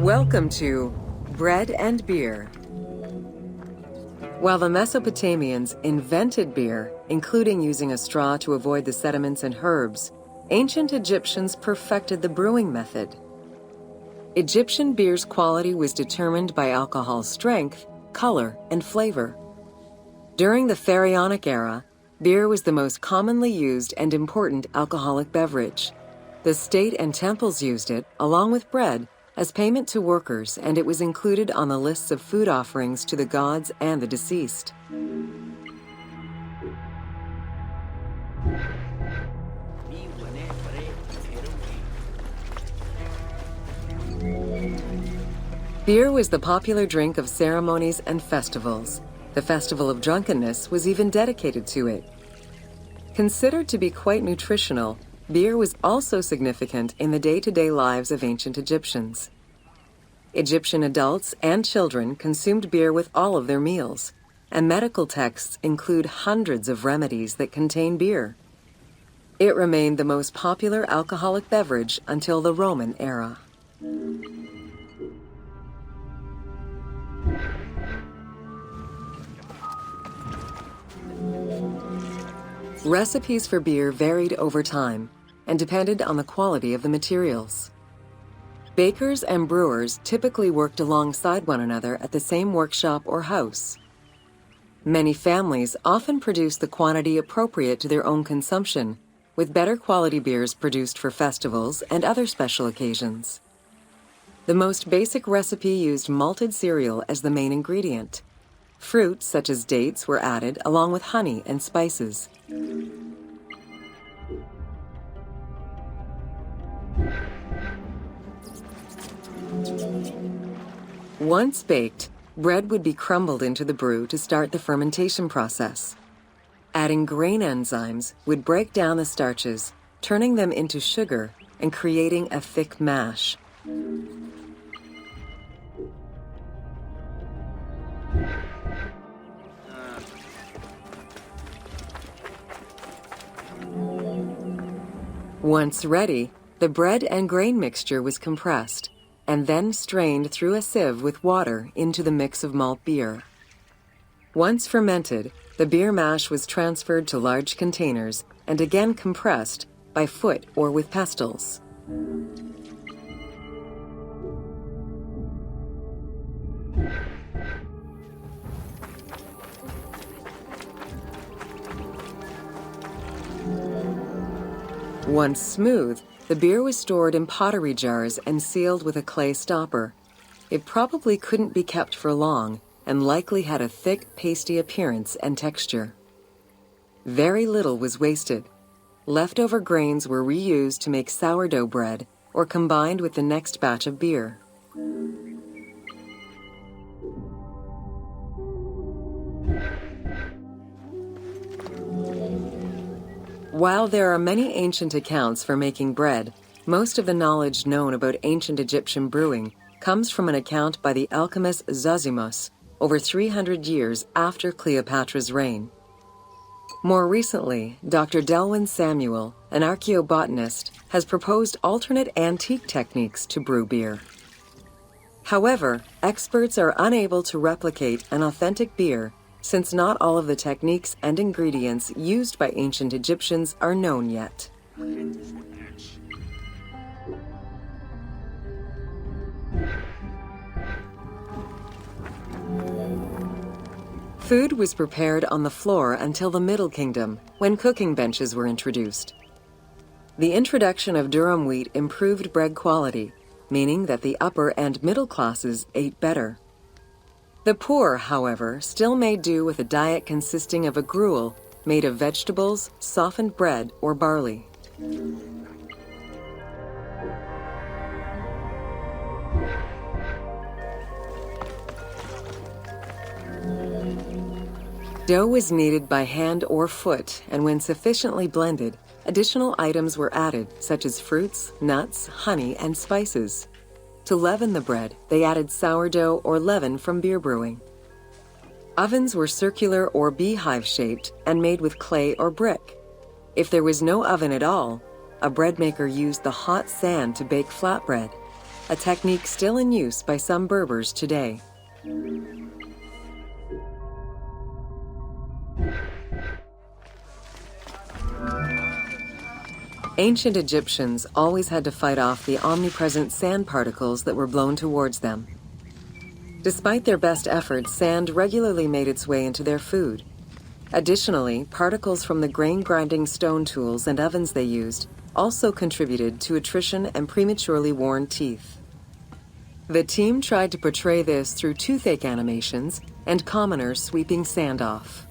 Welcome to Bread and Beer. While the Mesopotamians invented beer, including using a straw to avoid the sediments and herbs, ancient Egyptians perfected the brewing method. Egyptian beer's quality was determined by alcohol strength, color, and flavor. During the Pharaonic era, beer was the most commonly used and important alcoholic beverage. The state and temples used it, along with bread, as payment to workers, and it was included on the lists of food offerings to the gods and the deceased. Beer was the popular drink of ceremonies and festivals. The Festival of Drunkenness was even dedicated to it. Considered to be quite nutritional, beer was also significant in the day-to-day lives of ancient Egyptians. Egyptian adults and children consumed beer with all of their meals, and medical texts include hundreds of remedies that contain beer. It remained the most popular alcoholic beverage until the Roman era. Recipes for beer varied over time and depended on the quality of the materials. Bakers and brewers typically worked alongside one another at the same workshop or house. Many families often produced the quantity appropriate to their own consumption, with better quality beers produced for festivals and other special occasions. The most basic recipe used malted cereal as the main ingredient. Fruits such as dates were added along with honey and spices. Once baked, bread would be crumbled into the brew to start the fermentation process. Adding grain enzymes would break down the starches, turning them into sugar and creating a thick mash. Once ready, the bread and grain mixture was compressed and then strained through a sieve with water into the mix of malt beer. Once fermented, the beer mash was transferred to large containers and again compressed by foot or with pestles. Once smooth, the beer was stored in pottery jars and sealed with a clay stopper. It probably couldn't be kept for long and likely had a thick, pasty appearance and texture. Very little was wasted. Leftover grains were reused to make sourdough bread or combined with the next batch of beer. While there are many ancient accounts for making bread, most of the knowledge known about ancient Egyptian brewing comes from an account by the alchemist Zosimus over 300 years after Cleopatra's reign. More recently, Dr. Delwyn Samuel, an archaeobotanist, has proposed alternate antique techniques to brew beer. However, experts are unable to replicate an authentic beer since not all of the techniques and ingredients used by ancient Egyptians are known yet. Food was prepared on the floor until the Middle Kingdom, when cooking benches were introduced. The introduction of durum wheat improved bread quality, meaning that the upper and middle classes ate better. The poor, however, still made do with a diet consisting of a gruel made of vegetables, softened bread, or barley. Dough was kneaded by hand or foot, and when sufficiently blended, additional items were added, such as fruits, nuts, honey, and spices. To leaven the bread, they added sourdough or leaven from beer brewing. Ovens were circular or beehive-shaped and made with clay or brick. If there was no oven at all, a bread maker used the hot sand to bake flatbread, a technique still in use by some Berbers today. Ancient Egyptians always had to fight off the omnipresent sand particles that were blown towards them. Despite their best efforts, sand regularly made its way into their food. Additionally, particles from the grain-grinding stone tools and ovens they used also contributed to attrition and prematurely worn teeth. The team tried to portray this through toothache animations and commoners sweeping sand off.